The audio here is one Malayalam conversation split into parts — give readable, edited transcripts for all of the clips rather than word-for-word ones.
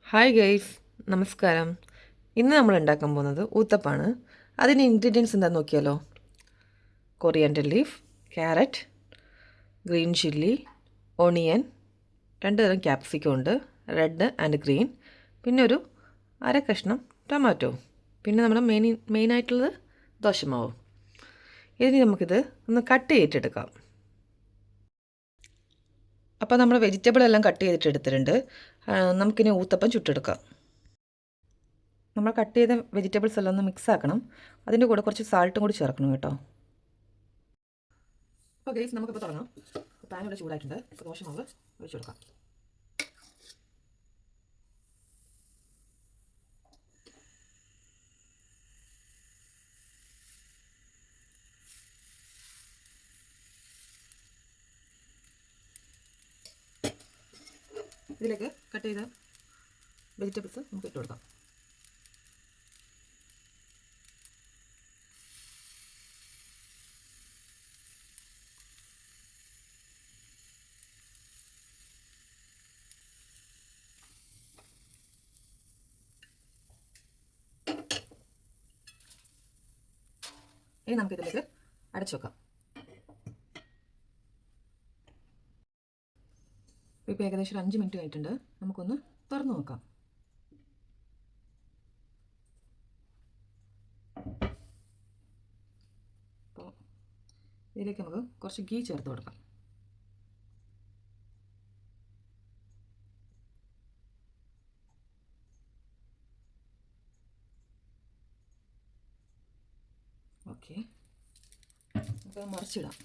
ഹായ് ഗൈസ്, നമസ്കാരം. ഇന്ന് നമ്മൾ ഉണ്ടാക്കാൻ പോകുന്നത് ഊത്തപ്പാണ്. അതിന് ഇൻഗ്രീഡിയൻസ് എന്താണെന്ന് നോക്കിയാലോ. Coriander leaf, carrot, green chilli, onion, 2 തരം ക്യാപ്സിക്കം ഉണ്ട്, റെഡ് ആൻഡ് ഗ്രീൻ, പിന്നെ ഒരു അര കഷ്ണം ടൊമാറ്റോ, പിന്നെ നമ്മുടെ മെയിനായിട്ടുള്ളത് ദോശമാവ്. ഇനി നമുക്കിത് ഒന്ന് കട്ട് ചെയ്തിട്ടെടുക്കാം. അപ്പോൾ നമ്മൾ വെജിറ്റബിൾ എല്ലാം കട്ട് ചെയ്തിട്ട് എടുത്തിട്ടുണ്ട്. നമുക്കിനി ഊത്തപ്പം ചുട്ടെടുക്കാം. നമ്മൾ കട്ട് ചെയ്ത വെജിറ്റബിൾസ് എല്ലാം ഒന്ന് മിക്സ് ആക്കണം. അതിൻ്റെ കൂടെ കുറച്ച് സാൾട്ടും കൂടി ചേർക്കണം കേട്ടോ. അപ്പോൾ ഗൈസ്, നമുക്കിപ്പോൾ തുടങ്ങാം. പാൻ ഇവിടെ ചൂടായിട്ടുണ്ട്. ഇപ്പോൾ ദോശമാവ് ഒഴിച്ചു കൊടുക്കാം. ഇതിലേക്ക് കട്ട് ചെയ്ത വെജിറ്റബിൾസ് നമുക്ക് ഇട്ട് കൊടുക്കാം. ഇനി നമുക്കിതിലേക്ക് അടച്ചു വെക്കാം. ഇപ്പോൾ ഏകദേശം 5 മിനിറ്റ് കഴിഞ്ഞിട്ടുണ്ട്. നമുക്കൊന്ന് തുറന്നു നോക്കാം. അപ്പോൾ ഇതിലേക്ക് നമുക്ക് കുറച്ച് ഗീ ചേർത്ത് കൊടുക്കാം. ഓക്കെ, നമുക്ക് മറിച്ചിടാം.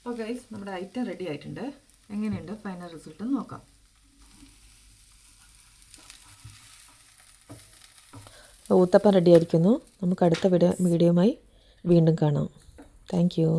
അപ്പോൾ ഗൈസ്, നമ്മുടെ ഐറ്റം റെഡി ആയിട്ടുണ്ട്. എങ്ങനെയുണ്ട് ഫൈനൽ റിസൾട്ട് എന്ന് നോക്കാം. ഊത്തപ്പം റെഡി ആയിരിക്കുന്നു. നമുക്ക് അടുത്ത വീഡിയോയുമായി വീണ്ടും കാണാം. Thank you.